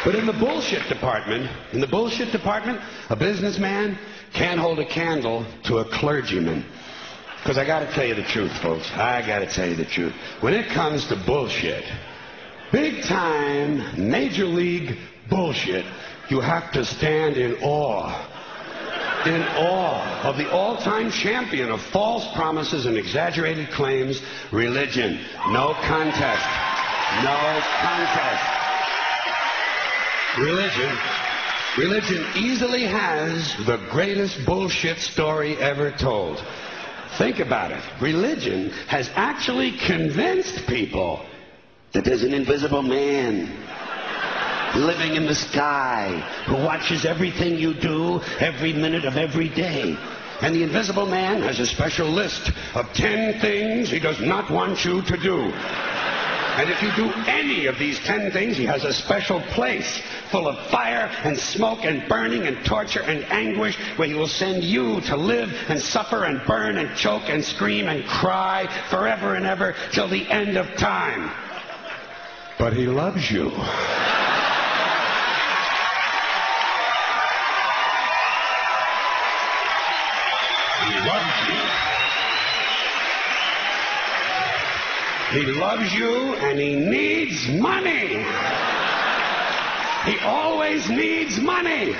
But in the bullshit department, a businessman can't hold a candle to a clergyman. Because I got to tell you the truth, folks. I got to tell you the truth. When it comes to bullshit, big time, major league bullshit, you have to stand in awe. In awe of the all-time champion of false promises and exaggerated claims, religion. No contest. No contest. Religion easily has the greatest bullshit story ever told. Think about it. Religion has actually convinced people that there's an invisible man living in the sky who watches everything you do every minute of every day. And the invisible man has a special list of 10 things he does not want you to do. And if you do any of these 10 things, he has a special place full of fire and smoke and burning and torture and anguish where he will send you to live and suffer and burn and choke and scream and cry forever and ever till the end of time. But he loves you. He loves you. He loves you and he needs money. He always needs money.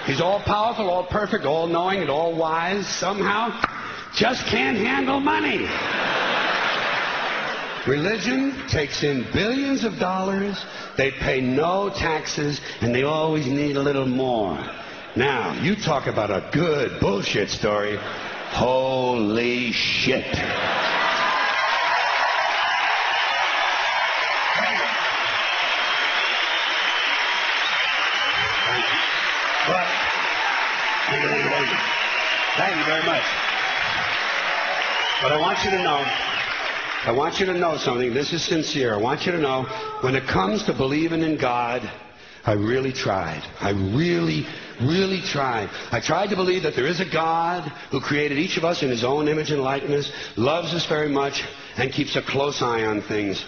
He's all powerful, all perfect, all knowing, and all wise. Somehow, just can't handle money. Religion takes in billions of dollars. They pay no taxes, and they always need a little more. Now, you talk about a good bullshit story. Holy shit. Thank you very much. But I want you to know something. This is sincere. I want you to know, when it comes to believing in God, I really tried. I really tried. I tried to believe that there is a God who created each of us in his own image and likeness, loves us very much, and keeps a close eye on things.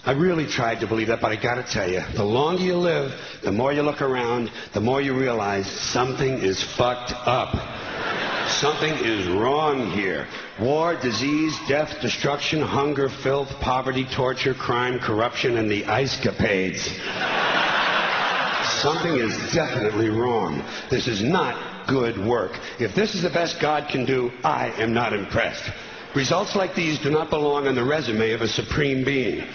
I really tried to believe that, but I got to tell you, the longer you live, the more you look around, the more you realize something is fucked up. Something is wrong here. War, disease, death, destruction, hunger, filth, poverty, torture, crime, corruption, and the ice-capades. Something is definitely wrong. This is not good work. If this is the best God can do, I am not impressed. Results like these do not belong on the resume of a supreme being.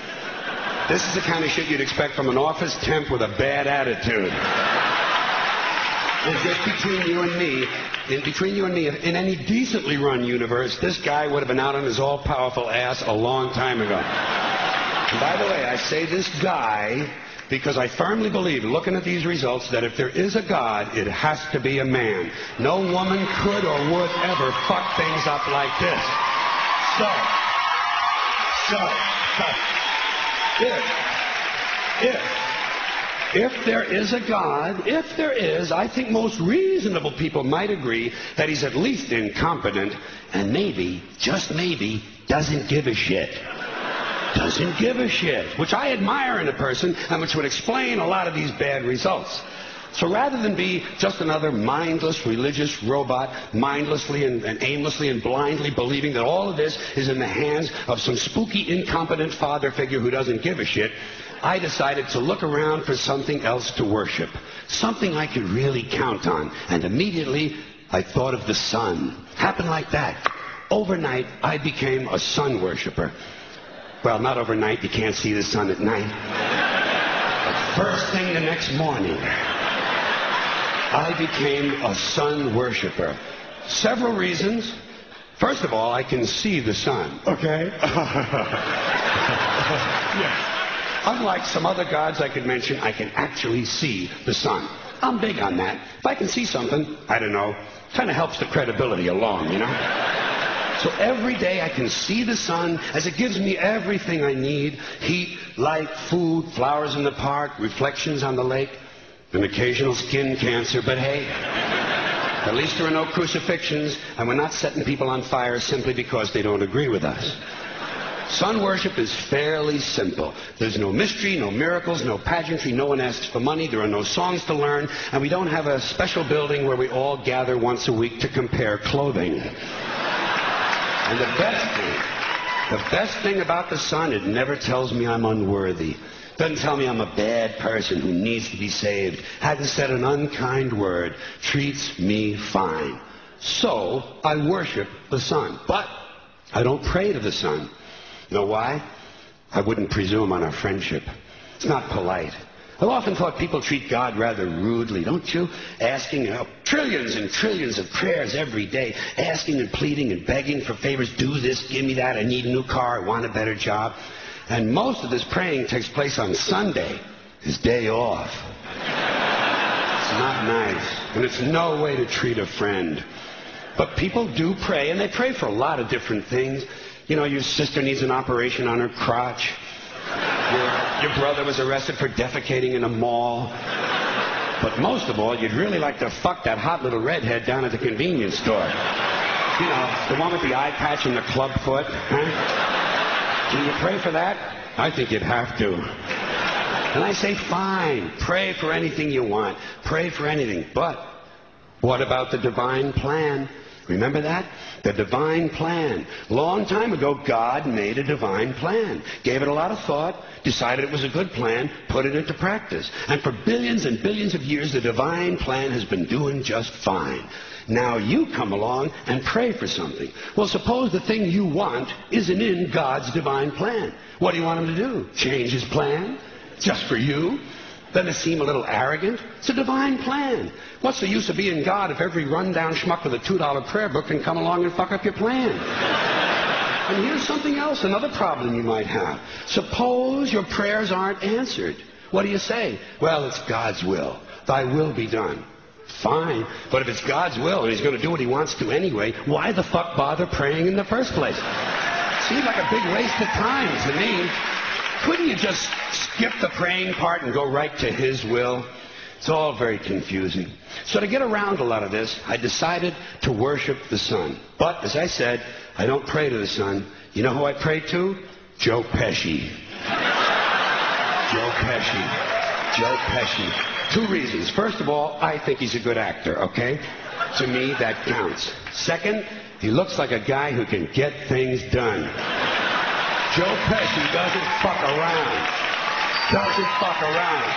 This is the kind of shit you'd expect from an office temp with a bad attitude. And just between you and me, in any decently run universe, this guy would have been out on his all-powerful ass a long time ago. And by the way, I say this guy because I firmly believe, looking at these results, that if there is a God, it has to be a man. No woman could or would ever fuck things up like this. If there is a God, if there is, I think most reasonable people might agree that he's at least incompetent and maybe, just maybe, doesn't give a shit. Doesn't give a shit, which I admire in a person and which would explain a lot of these bad results. So rather than be just another mindless religious robot, mindlessly and aimlessly and blindly believing that all of this is in the hands of some spooky, incompetent father figure who doesn't give a shit, I decided to look around for something else to worship, something I could really count on. And immediately, I thought of the sun. Happened like that. Overnight, I became a sun worshiper. Well, not overnight. You can't see the sun at night. But first thing the next morning, I became a sun worshiper. Several reasons. First of all, I can see the sun. Okay? Yes. Unlike some other gods I could mention, I can actually see the sun. I'm big on that. If I can see something, I don't know, kind of helps the credibility along, you know? So every day I can see the sun as it gives me everything I need. Heat, light, food, flowers in the park, reflections on the lake, an occasional skin cancer. But hey, at least there are no crucifixions, and we're not setting people on fire simply because they don't agree with us. Sun worship is fairly simple. There's no mystery, no miracles, no pageantry, no one asks for money, there are no songs to learn, and we don't have a special building where we all gather once a week to compare clothing. And the best thing about the sun, it never tells me I'm unworthy. Doesn't tell me I'm a bad person who needs to be saved. Hasn't said an unkind word. Treats me fine. So, I worship the sun. But I don't pray to the sun. You know why? I wouldn't presume on our friendship. It's not polite. I've often thought people treat God rather rudely, don't you? Asking trillions and trillions of prayers every day, asking and pleading and begging for favors. Do this, give me that, I need a new car, I want a better job. And most of this praying takes place on Sunday, his day off. It's not nice, and it's no way to treat a friend. But people do pray, and they pray for a lot of different things. You know, your sister needs an operation on her crotch. Your brother was arrested for defecating in a mall. But most of all, you'd really like to fuck that hot little redhead down at the convenience store. You know, the one with the eye patch and the club foot. Huh? Can you pray for that? I think you'd have to. And I say, fine, pray for anything you want. Pray for anything. But what about the divine plan? Remember that? The divine plan. Long time ago, God made a divine plan. Gave it a lot of thought, decided it was a good plan, put it into practice. And for billions and billions of years, the divine plan has been doing just fine. Now you come along and pray for something. Well, suppose the thing you want isn't in God's divine plan. What do you want him to do? Change his plan? Just for you? Doesn't it seem a little arrogant? It's a divine plan. What's the use of being God if every rundown schmuck with a $2 prayer book can come along and fuck up your plan? And here's something else, another problem you might have. Suppose your prayers aren't answered. What do you say? Well, it's God's will. Thy will be done. Fine, but if it's God's will and he's going to do what he wants to anyway, why the fuck bother praying in the first place? Seems like a big waste of time to me. Couldn't you just skip the praying part and go right to his will? It's all very confusing. So to get around a lot of this, I decided to worship the sun. But, as I said, I don't pray to the sun. You know who I pray to? Joe Pesci. Joe Pesci. Joe Pesci. 2 reasons. First of all, I think he's a good actor, okay? To me, that counts. Second, he looks like a guy who can get things done. Joe Pesci doesn't fuck around. Doesn't fuck around.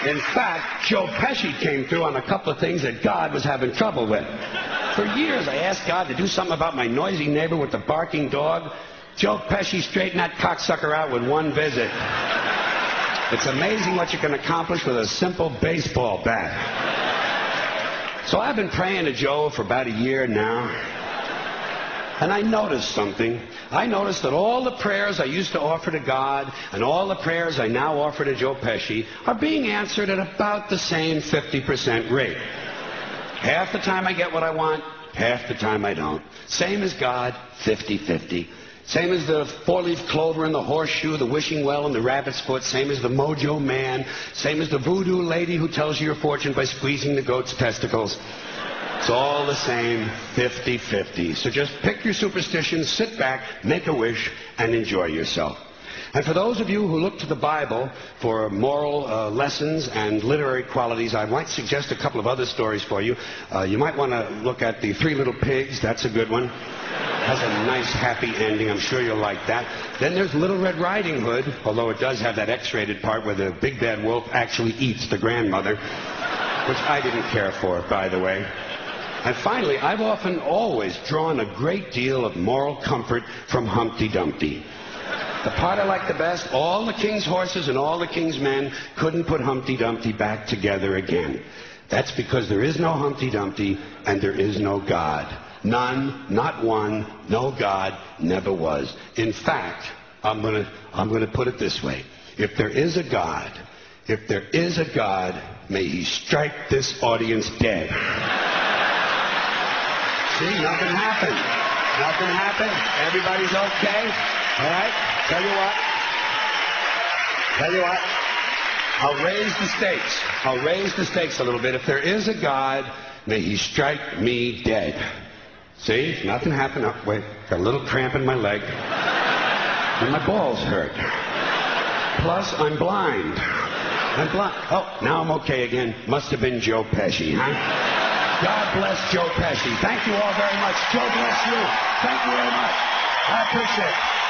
In fact, Joe Pesci came through on a couple of things that God was having trouble with. For years, I asked God to do something about my noisy neighbor with the barking dog. Joe Pesci straightened that cocksucker out with 1 visit. It's amazing what you can accomplish with a simple baseball bat. So I've been praying to Joe for about a year now. And I noticed something. I noticed that all the prayers I used to offer to God and all the prayers I now offer to Joe Pesci are being answered at about the same 50% rate. Half the time I get what I want, half the time I don't. Same as God, 50-50. Same as the 4-leaf clover and the horseshoe, the wishing well and the rabbit's foot. Same as the mojo man. Same as the voodoo lady who tells you your fortune by squeezing the goat's testicles. It's all the same, 50-50. So just pick your superstitions, sit back, make a wish, and enjoy yourself. And for those of you who look to the Bible for moral lessons and literary qualities, I might suggest a couple of other stories for you. You might want to look at The 3 Little Pigs. That's a good one. Has a nice, happy ending. I'm sure you'll like that. Then there's Little Red Riding Hood, although it does have that X-rated part where the big bad wolf actually eats the grandmother, which I didn't care for, by the way. And finally, I've often always drawn a great deal of moral comfort from Humpty Dumpty. The part I like the best, all the king's horses and all the king's men couldn't put Humpty Dumpty back together again. That's because there is no Humpty Dumpty and there is no God. None, not one, no God, never was. In fact, I'm gonna put it this way. If there is a God, may he strike this audience dead. See, nothing happened. Nothing happened. Everybody's okay. All right? Tell you what. I'll raise the stakes. I'll raise the stakes a little bit. If there is a God, may he strike me dead. See? Nothing happened. Oh, wait. Got a little cramp in my leg. And my balls hurt. Plus, I'm blind. I'm blind. Oh, now I'm okay again. Must have been Joe Pesci, huh? God bless Joe Pesci. Thank you all very much. Joe bless you. Thank you very much. I appreciate it.